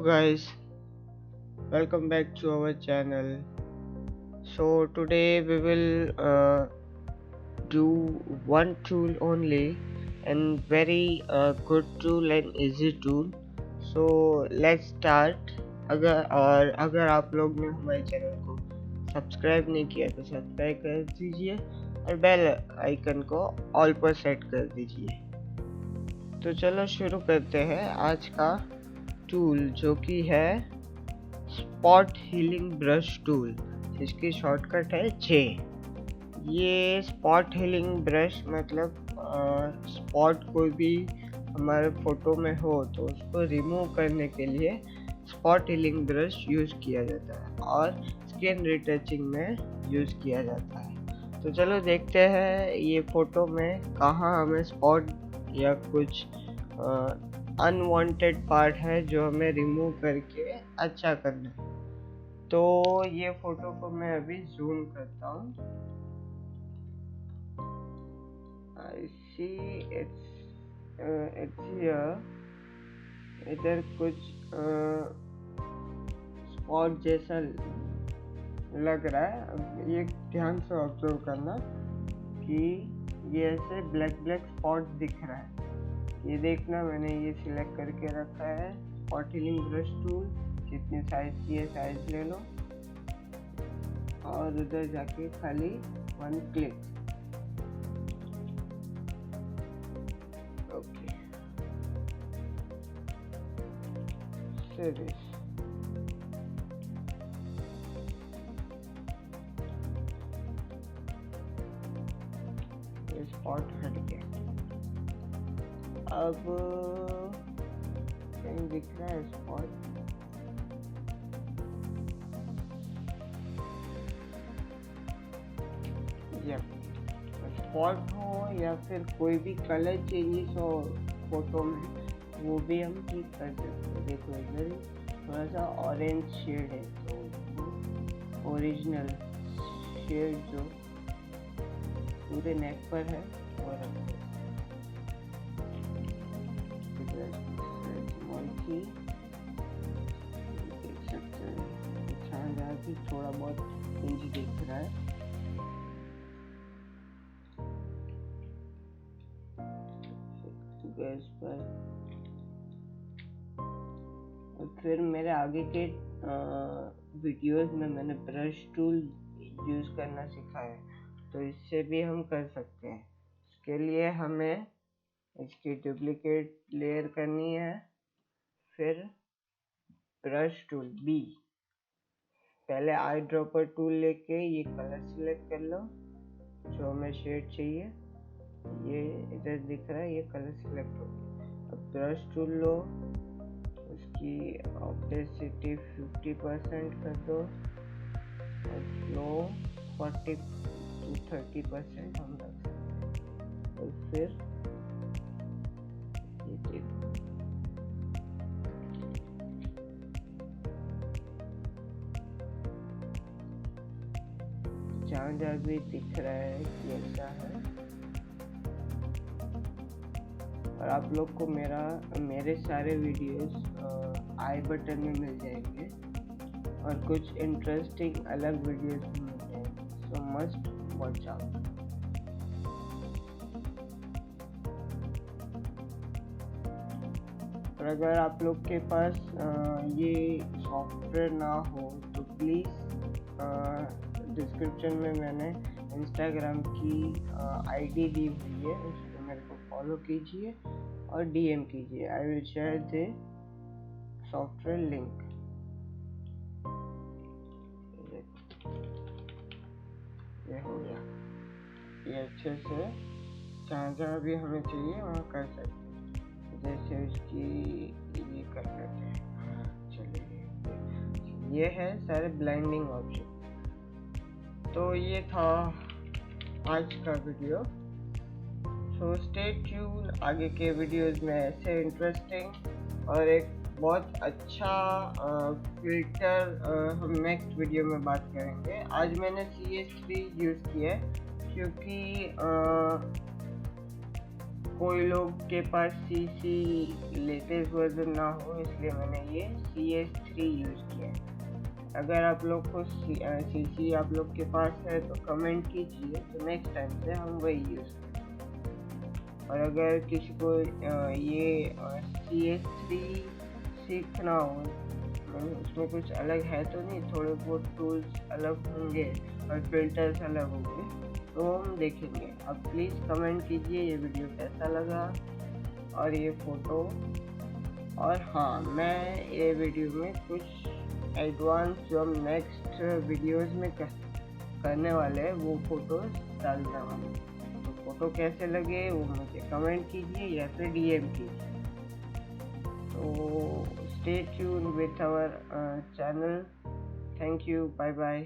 guys, welcome back to our channel. So today we will do one tool only, and very good tool and easy tool. So let's start. अगर आप लोग ने हमारे channel को subscribe नहीं किया तो सब्सक्राइब कर दीजिए और बेल आइकन को ऑल पर सेट कर दीजिए। तो चलो शुरू करते हैं आज का टूल, जो कि है स्पॉट हीलिंग ब्रश टूल, जिसकी शॉर्टकट है जे। ये स्पॉट हीलिंग ब्रश मतलब स्पॉट कोई भी हमारे फोटो में हो तो उसको रिमूव करने के लिए स्पॉट हीलिंग ब्रश यूज़ किया जाता है और स्किन रिटचिंग में यूज़ किया जाता है। तो चलो देखते हैं ये फ़ोटो में कहाँ हमें स्पॉट या कुछ अनवांटेड पार्ट है जो हमें रिमूव करके अच्छा करना है। तो ये फ़ोटो को मैं अभी जूम करता हूँ। I see it's here। इधर कुछ स्पॉट जैसा लग रहा है। अब ये ध्यान से ऑब्जर्व करना कि ये ऐसे ब्लैक ब्लैक स्पॉट दिख रहा है। ये देखना, मैंने ये सिलेक्ट करके रखा है स्पॉट हीलिंग ब्रश टूल। जितनी साइज की है साइज ले लो और उधर जाके खाली वन क्लिक। ओके, सीरीज ये स्पॉट हट गया। अब कहीं दिख रहा है स्पॉट? स्पॉट हो या फिर कोई भी कलर चेंजेस हो फोटो में, वो भी हम ठीक कर सकते हैं। देखो इधर थोड़ा सा ऑरेंज शेड है, तो ओरिजिनल शेड जो पूरे नेक पर है वो रखते हैं। देख सकते हैं जहाँ भी थोड़ा बहुत इंच दिख रहा है। गैस पर और फिर मेरे आगे के वीडियोस में मैंने ब्रश टूल यूज़ करना सिखाया है, तो इससे भी हम कर सकते हैं। इसके लिए हमें इसकी डुप्लीकेट लेयर करनी है, फिर ब्रश टूल बी, पहले आई ड्रॉपर टूल लेके ये कलर सिलेक्ट कर लो जो हमें शेड चाहिए। ये इधर दिख रहा है, ये कलर सिलेक्ट हो गया। अब ब्रश टूल लो, उसकी ऑपेसिटी 50% कर दो और फ्लो 40 to 30% हम रख सकते हैं। और फिर ये देखो, जहाँ भी दिख रहा है कि ऐसा है। और आप लोग को मेरे सारे वीडियोस आई बटन में मिल जाएंगे और कुछ इंटरेस्टिंग अलग वीडियोस भी मिल जाएंगे, सो मस्ट वॉच आउट। और अगर आप लोग के पास ये सॉफ्टवेयर ना हो तो प्लीज़ डिस्क्रिप्शन में मैंने इंस्टाग्राम की आईडी दी हुई है, उसको मेरे को फॉलो कीजिए और डीएम कीजिए। I will share the software link. ये हो गया। ये अच्छे से जहाँ भी हमें चाहिए वहाँ कर सकते हैं। जैसे उसकी ये कर लेते हैं। चलिए, ये है सारे ब्लेंडिंग ऑप्शन। तो ये था आज का वीडियो। सो स्टे ट्यून, आगे के वीडियोस में ऐसे इंटरेस्टिंग और एक बहुत अच्छा फिल्टर हम नेक्स्ट वीडियो में बात करेंगे। आज मैंने CS3 यूज़ किया है क्योंकि कोई लोग के पास CC लेटेस्ट वर्जन ना हो, इसलिए मैंने ये CS3 यूज़ किया है। अगर आप लोग को CC आप लोग के पास है तो कमेंट कीजिए, तो नेक्स्ट टाइम से हम वही यूज़ करें। और अगर किसी को ये CS3 सीखना हो, उसमें कुछ अलग है तो नहीं, थोड़े बहुत टूल्स अलग होंगे और फिल्टर्स अलग होंगे, तो हम देखेंगे। आप प्लीज़ कमेंट कीजिए ये वीडियो कैसा लगा और ये फ़ोटो। और हाँ, मैं ये वीडियो में कुछ एडवांस जो हम नेक्स्ट वीडियोस में करने वाले हैं वो फ़ोटोज़ डालने वाले। तो फ़ोटो कैसे लगे वो मुझे कमेंट कीजिए या फिर DM कीजिए। So stay tuned with our channel. Thank you. Bye bye.